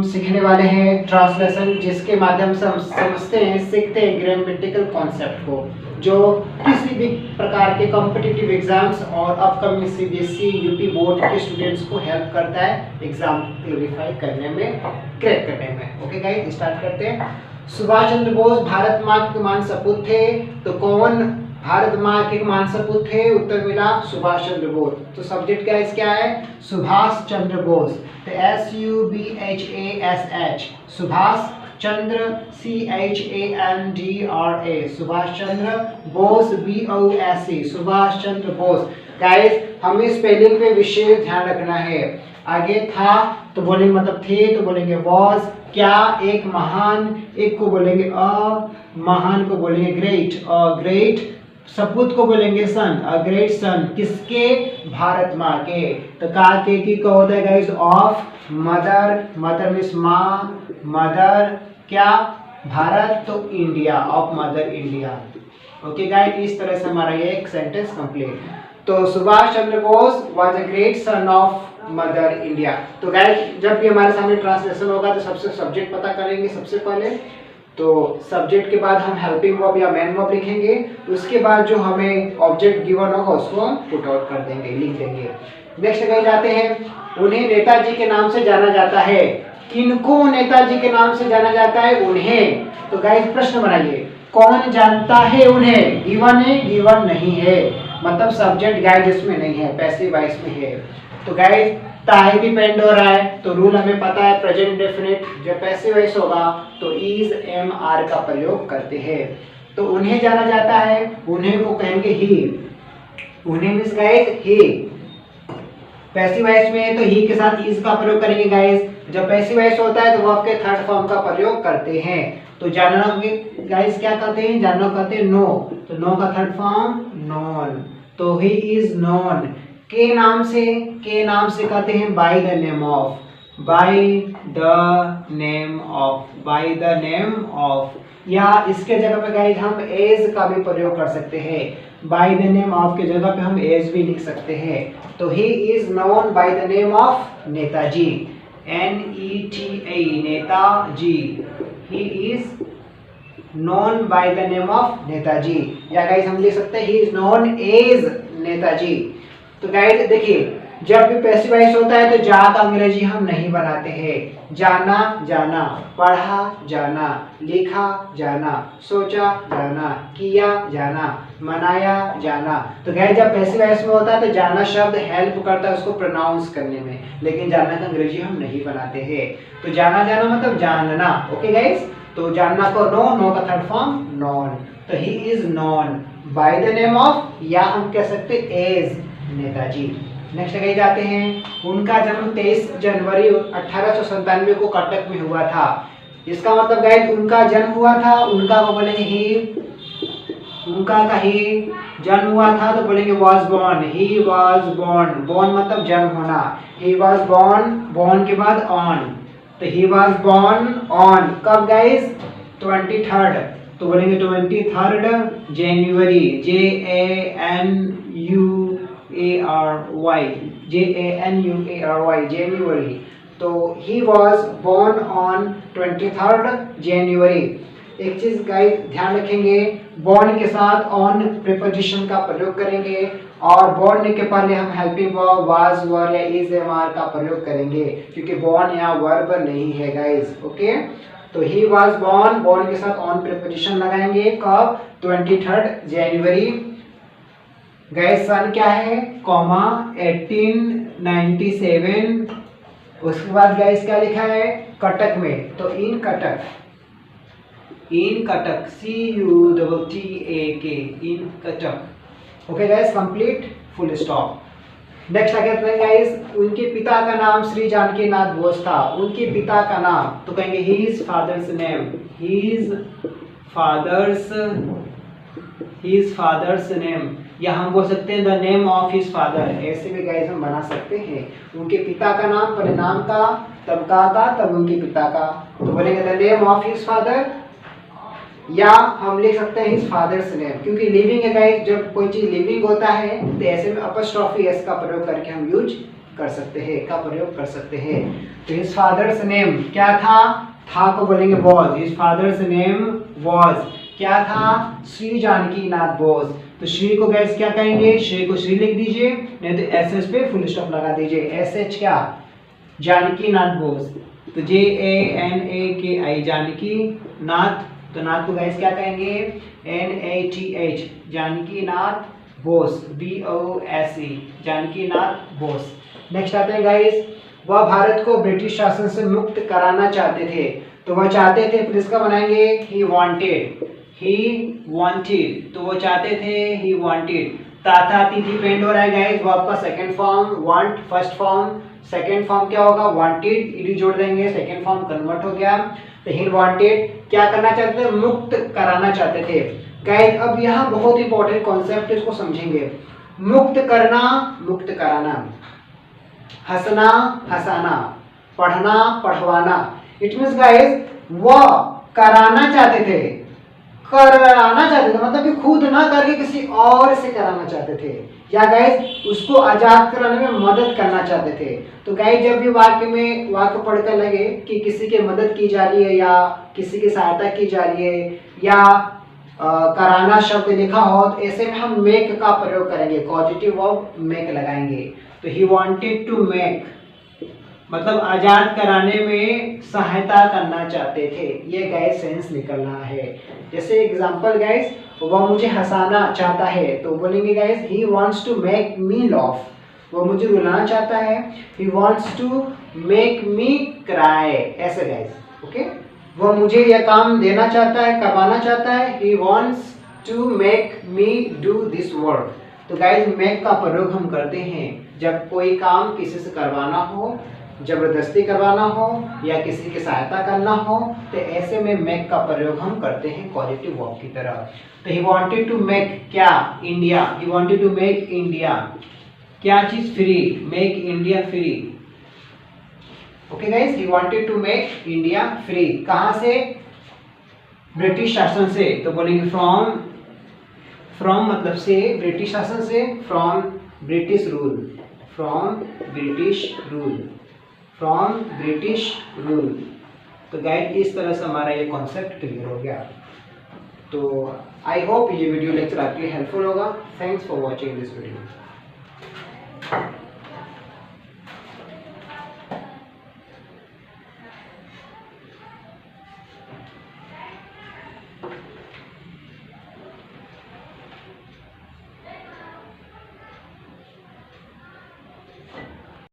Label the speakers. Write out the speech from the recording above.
Speaker 1: सीखने वाले हैं ट्रांसलेशन, जिसके माध्यम से हम समझते हैं, सीखते हैं ग्रामेटिकल कॉन्सेप्ट को, जो किसी भी प्रकार के कॉम्पिटिटिव एग्जाम्स और अपकमिंग सीबीएसई यूपी बोर्ड के स्टूडेंट्स को हेल्प करता है एग्जाम क्लियरिफाई करने में, क्रैक करने में। ओके गाइस, स्टार्ट करते हैं। सुभाष चंद्र बोस भारत माँ के मान सपूत थे, तो कौन भारत माँ के मान सपूत थे? उत्तर मिला सुभाष चंद्र बोस। तो सब्जेक्ट क्या क्या है? सुभाष चंद्र बोस। तो SUBHASH, Subhash Chandra, CHANDRA, Subhash Chandra Bose, BOSE, Subhash Chandra Bose. Guys, हमें स्पेलिंग पे विशेष ध्यान रखना है। आगे था तो बोलेंगे मतलब थे, तो बोलेंगे वॉज। क्या? एक महान, एक को बोलेंगे अ, महान को बोलेंगे ग्रेट, ग्रेट। सपूत को बोलेंगे सन, अ ग्रेट सन। किसके? भारत माँ के। तो का के की को होता है guys of mother, mother means माँ, मदर क्या? भारत, तो India, of mother India. Okay guys, इस तरह से हमारा ये एक सेंटेंस कंप्लीट। तो Subhash Chandra Bose was a great son of mother India. तो गाइस, जब भी हमारे सामने ट्रांसलेशन होगा तो सबसे सब्जेक्ट पता करेंगे सबसे पहले। तो सब्जेक्ट के बाद हम हेल्पिंग वर्ब या मेन वर्ब लिखेंगे, उसके बाद जो हमें ऑब्जेक्ट गिवन होगा उसको हम पुट आउट कर देंगे, लिख देंगे। नेक्स्ट कहीं जाते हैं, उन्हें नेताजी के नाम से जाना जाता है। किनको नेताजी के नाम से जाना जाता है? उन्हें। तो गाइस प्रश्न बनाइए, कौन जानता है उन्हें? गिवन है, गिवन नहीं है, मतलब सब्जेक्ट गाइस इसमें नहीं है, पैसिव वॉइस में है। तो गाइस ताई डिपेंड हो रहा है, तो रूल हमें पता है, प्रेजेंट डेफिनेट जब पैसिव वॉइस होगा तो इज एम आर का प्रयोग करते हैं। तो उन्हें जाना जाता है, उन्हें को कहेंगे ही। उन्हें means guys he, passive voice में है तो ही के साथ इज का प्रयोग करेंगे गाइस। जब पैसिव वॉइस होता है तो वर्ब के थर्ड फॉर्म का प्रयोग करते हैं। तो जानना गाइस क्या करते हैं? जानना कहते हैं नो, तो नो का थर्ड फॉर्म नॉन। तो ही इज नॉन। के नाम से, के नाम से कहते हैं bye the name of, bye the name of, bye the name of. या इसके जगह पे गाइस हम एज का भी प्रयोग कर सकते हैं, बाय द नेम ऑफ के जगह पे हम एज भी लिख सकते हैं। तो he is known by the name of Netaji, NETA, Netaji. He is known by the name of Netaji. या गाइस हम लिख सकते हैं he is known as Netaji. तो गाइस देखिए, जब भी पैसिव वॉइस होता है तो जा का अंग्रेजी हम नहीं बनाते हैं। जाना, जाना, पढ़ा, जाना, लिखा, जाना, सोचा, जाना, किया, जाना, मनाया, जाना। तो गाइस जब पैसिव वॉइस में होता है तो जाना शब्द हेल्प करता है उसको प्रोनाउंस करने में, लेकिन जाना का अंग्रेजी हम नहीं बनाते हैं। तो जाना, जाना मतलब जानना। ओके गाइस, तो जानना को नो, नो का थर्ड फॉर्म नॉन। तो he is known by the name of, या हम कह सकते एज नेताजी। नेक्स्ट कहीं जाते हैं, उनका जन्म 23 जनवरी 1897 को कटक में हुआ था। इसका मतलब गाइस उनका जन्म हुआ था, उनका को बोलेंगे ही, उनका का ही जन्म हुआ था तो बोलेंगे was born, he was born. Born मतलब जन्म होना, ही वाज बोर्न, बोर्न के बाद ऑन, तो ही वाज बोर्न ऑन कब गाइस? 23rd, तो बोलेंगे 23rd जनवरी, JANUARY, जनवरी। तो he was born on 23rd January. एक चीज गाइस ध्यान रखेंगे, बोर्न के साथ ऑन प्रीपोजिशन का प्रयोग करेंगे, और बोर्न के पहले हम हेल्पिंग वर्ब वाज, वर या इज, एम आर का प्रयोग करेंगे, क्योंकि बोर्न यहाँ वर्ब नहीं है गाइस। ओके, तो ही वॉज बोर्न, बोर्न के साथ ऑन प्रीपोजिशन लगाएंगे कब? 23rd जनवरी। गाइस सन क्या है? कॉमा 1897। उसके बाद गाइस क्या लिखा है? कटक में, तो in Cuttack, in Cuttack, CUTTAK, in Cuttack. Okay guys, complete, full stop. Next क्या कहते हैं गाइस, उनके पिता का नाम श्री जानकी नाथ बोस था। उनके पिता का नाम, तो कहेंगे his father's name, his father's name, या हम बोल सकते हैं the name of his father. ऐसे भी गाइस हम बना सकते हैं। उनके पिता का नाम, पहले नाम का, तब का, तब उनके पिता का, तो बोलेंगे the name of his father, या हम लिख सकते हैं हिज फादर्स नेम, क्योंकि लिविंग है गाइस, जब कोई चीज लिविंग होता है तो ऐसे में अपॉस्ट्रोफी एस का प्रयोग करके हम यूज कर सकते हैं, का प्रयोग कर सकते हैं। तो हिज फादर्स नेम क्या था को बोलेंगे was. His father's name was क्या था, श्री जानकी नाथ बोस। तो श्री को गैस क्या कहेंगे, श्री को श्री लिख दीजिए, नहीं तो एस एच पे फुल स्टॉप लगा दीजिए। एस एच क्या, जानकी नाथ बोस। तो JANAKI जानकी नाथ, तो नाथ को गैस क्या कहेंगे, NATH Janaki Nath Bose, BOSE Janaki Nath Bose. Next आते हैं गाइस, वह भारत को ब्रिटिश शासन से मुक्त कराना चाहते थे। तो वह चाहते थे, फिर इसका बनाएंगे ही वांटेड, तो वो चाहते थे ही वांटेड। था तिथि पेंड हो रहा है गाइस, वो आपका second form, want first form, second form क्या होगा वांटेड, ईडी जोड़ देंगे, सेकंड फॉर्म कन्वर्ट हो गया। तो ही वांटेड क्या करना चाहते थे, मुक्त कराना चाहते थे गाइस। अब यहाँ बहुत इंपॉर्टेंट कॉन्सेप्ट है, इसको समझेंगे। मुक्त करना, मुक्त कराना, हंसना हंसाना, पढ़ना पढ़वाना। इट मींस गाइस वह कराना चाहते थे, मतलब कि खुद ना करके किसी और से कराना चाहते थे, या गाइस उसको आजाद कराने में मदद करना चाहते थे। तो गाइस जब भी वाक्य पढ़कर लगे कि किसी की मदद की जा रही है या किसी की सहायता की जा रही है या कराना शब्द लिखा हो, तो ऐसे में हम मेक का प्रयोग करेंगे, पॉजिटिव वर्ब मेक लगाएंगे। तो ही वांटेड टू मेक मतलब आजाद कराने में सहायता करना चाहते थे, ये गाइस सेंस निकलना है। जैसे एग्जांपल गाइस, वह मुझे हंसाना चाहता है, तो बोलेंगे guys he wants to make me laugh, वो मुझे रुलाना चाहता है, he wants to make me cry, ऐसे गाइस, ओके। वो मुझे यह काम देना चाहता है, करवाना चाहता है, he wants to make me do this work. तो गाइस मेक का प्रयोग हम करते हैं जब कोई काम किसी से करवाना हो, जबरदस्ती करवाना हो या किसी की सहायता करना हो, तो ऐसे में मेक का प्रयोग हम करते हैं पॉजिटिव वर्ब की तरह। तो ही वांटेड टू मेक क्या, India, he wanted to make India क्या चीज, free, make India free. Okay guys, he wanted to make India free, कहां से, ब्रिटिश शासन से। तो बोलेंगे फ्रॉम मतलब से, ब्रिटिश शासन से, फ्रॉम ब्रिटिश रूल। तो गाइड इस तरह से हमारा ये कॉन्सेप्ट क्लियर हो गया। तो आई होप ये वीडियो लेक्चर आपके लिए हेल्पफुल होगा। Thanks for watching this video.